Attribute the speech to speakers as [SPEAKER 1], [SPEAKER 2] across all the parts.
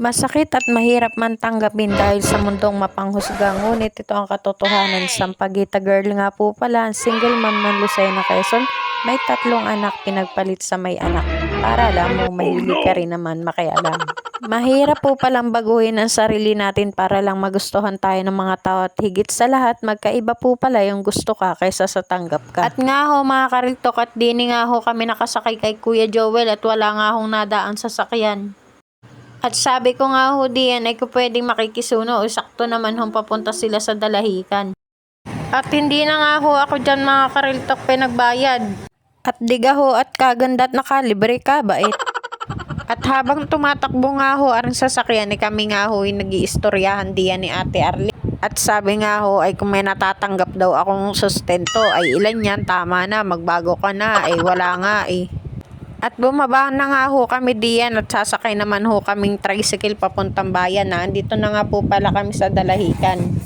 [SPEAKER 1] Masakit at mahirap man tanggapin dahil sa mundong mapanghusga, ngunit ito ang katotohanan. Sampaguita girl nga po pala, ang single mom ng Lucena, Quezon. May 3 anak, pinagpalit sa may anak. Para alam mo, mahilig ka rin naman makialam. Mahirap po palang baguhin ang sarili natin para lang magustuhan tayo ng mga tao, at higit sa lahat, magkaiba po pala yung gusto ka kaysa sa tanggap ka. At nga ho mga kariltok, at dini nga ho kami nakasakay kay Kuya Joel at wala nga hong nadaan sa sakyan. At sabi ko nga ho diyan ay kung pwedeng makikisuno o sakto naman hong papunta sila sa Dalahican. At hindi na nga ho ako dyan mga kariltok pinagbayad. At diga ho at kaganda at nakalibre ka bait. At habang tumatakbo nga ho ang sasakyan ni kami nga ho ay nag-iistoryahan diyan ni Ate Arlene. At sabi nga ho ay kung may natatanggap daw akong sustento ay ilan yan, tama na, magbago ka na, ay wala nga eh. At bumaba na nga ho kami diyan at sasakay naman ho kaming tricycle papuntang bayan na. Andito na nga po pala kami sa Dalahican.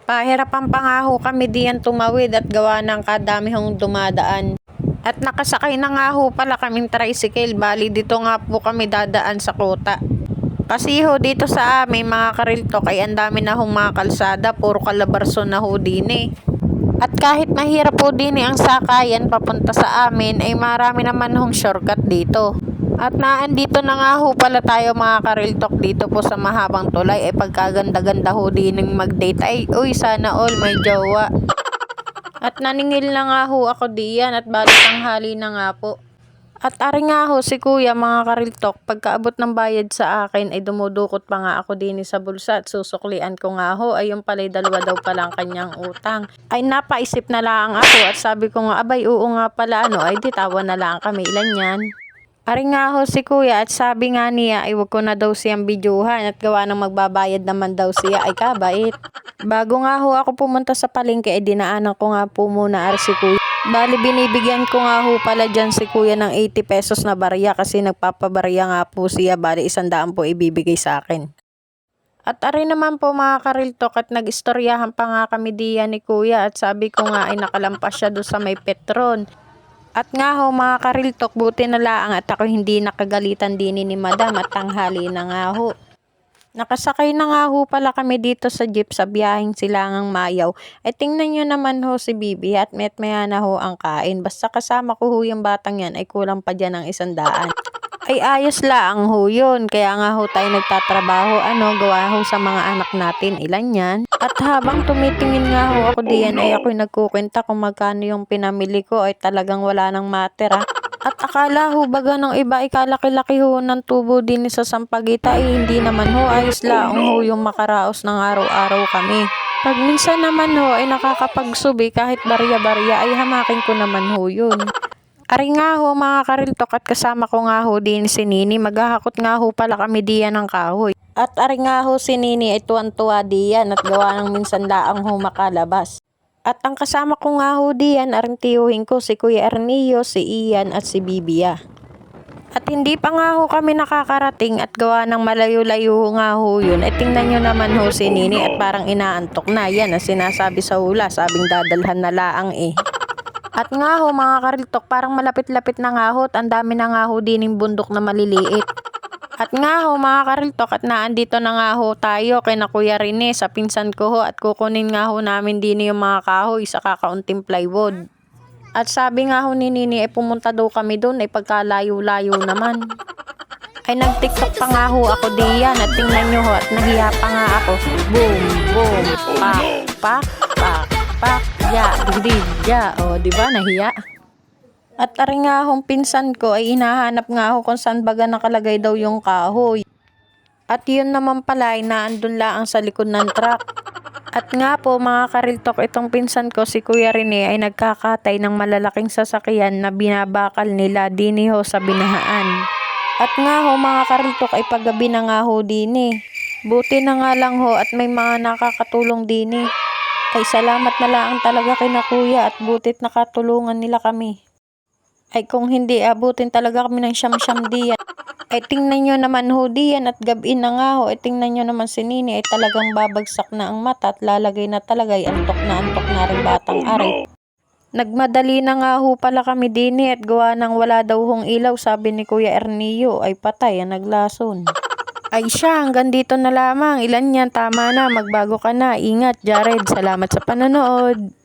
[SPEAKER 1] Pahirapan pa nga ho kami diyan tumawid at gawa ng kadami hong dumadaan. At nakasakay na nga ho pala kaming tricycle, bali dito nga po kami dadaan sa Kuta. Kasi ho dito sa amin mga kariltok ay ang dami na hong mga kalsada, puro Calabarzon na ho din eh. At kahit mahirap po din ang sakayan papunta sa amin ay marami naman hong shortcut dito. At naandito na nga ho pala tayo mga kariltok dito po sa mahabang tulay ay pagkaganda-ganda ho din ng mag-date ay uy sana all may jowa. At naningil na nga ho ako diyan at balik tanghali na nga po. At ari nga ho si Kuya mga kariltok, pagkaabot ng bayad sa akin ay dumudukot pa nga ako din sa bulsa at susuklian ko nga ho ay yung pala'y 2 daw palang kanyang utang. Ay napaisip na lang ako at sabi ko nga abay oo nga pala ay di tawa na lang kami, ilan yan. Ari nga ho si Kuya at sabi nga niya ay wag ko na daw siyang bidyuhan at gawa ng magbabayad naman daw siya ay kabait. Bago nga ho ako pumunta sa palengke ay dinaanan ko nga po muna ari si Kuya. Bali binibigyan ko nga ho pala dyan si Kuya ng 80 pesos na barya kasi nagpapabarya nga po siya, bali 100 po ibibigay sa akin. At ari naman po mga kariltok at nag-istoryahan pa nga kami diyan ni Kuya at sabi ko nga ay nakalampas siya doon sa may Petron. At nga ho mga kariltok, buti na lang at ako hindi nakagalitan din ni Madam at tanghali na nga ho. Nakasakay na nga ho pala kami dito sa jeep sa biyaheng Silangang Mayaw. Ay tingnan nyo naman ho si Bibi at met-maya na ho ang kain. Basta kasama ko ho yung batang yan ay kulang pa dyan ng 100. Ay ayos lang ho yun. Kaya nga ho tayo nagtatrabaho gawa ho sa mga anak natin. Ilan yan? At habang tumitingin nga ho ako diyan ay ako'y nagkukwenta kung magkano yung pinamili ko ay talagang wala nang matira. At akala ho baga ng iba ay kalaki-laki ho ng tubo din sa Sampaguita ay hindi naman ho, ayos lang ho yung makaraos ng araw-araw kami. Pag minsan naman ho ay nakakapagsubi kahit barya-barya ay hamakin ko naman ho yun. Ari nga ho mga kariltok at kasama ko nga ho din si Nini, maghahakot nga ho pala kami diyan ng kahoy. At ari nga ho si Nini ay tuwan-tuwa diyan at gawa ng minsan laang ho makalabas. At ang kasama ko nga ho diyan, aring tiyuhin ko si Kuya Ernillo, si Ian at si Bibia. At hindi pa nga ho kami nakakarating at gawa ng malayo-layo nga ho yun. Ay tingnan nyo naman ho si Nini at parang inaantok na. Yan ang sinasabi sa hula, sabing dadalhan na laang eh. At nga ho mga kariltok, parang malapit-lapit na nga ho at ang dami na nga ho dining bundok na maliliit. At nga ho mga kariltok at naandito na nga ho tayo kay na Kuya Rene sa pinsan ko ho at kukunin nga ho namin din yung mga kahoy sa kakaunting plywood. At sabi nga ho ni Nini ay pumunta daw kami doon ay pagkalayo-layo naman. Ay nag-tiktok pa nga ho ako diyan at tingnan nyo ho at nahiya pa nga ako. Boom, boom, pak, pak, pak, pak, ya, ya, diba nahiya? At ari nga hong pinsan ko ay hinahanap nga ho kung saan baga nakalagay daw yung kahoy. At yun naman pala ay naandun lang sa likod ng truck. At nga po mga kariltok, itong pinsan ko si Kuya Rene ay nagkakatay ng malalaking sasakyan na binabakal nila dini ho sa binahaan. At nga ho mga kariltok ay paggabi na nga ho dini. Buti na nga lang ho at may mga nakakatulong dini. Ay salamat na lang talaga kay na Kuya at butit nakatulungan nila kami. Ay kung hindi abutin talaga kami ng siyam-siyam diyan. Ay tingnan nyo naman ho diyan at gabi na nga ho. Ay tingnan nyo naman si Nini ay talagang babagsak na ang mata at lalagay na talaga ay antok na rin batang ari. Nagmadali na nga ho pala kami dini at gawa ng wala daw hong ilaw, sabi ni Kuya Ernillo ay patay ang naglason. Ay siya, hanggang dito na lamang. Ilan yan? Tama na, magbago ka na. Ingat, Jared. Salamat sa panonood.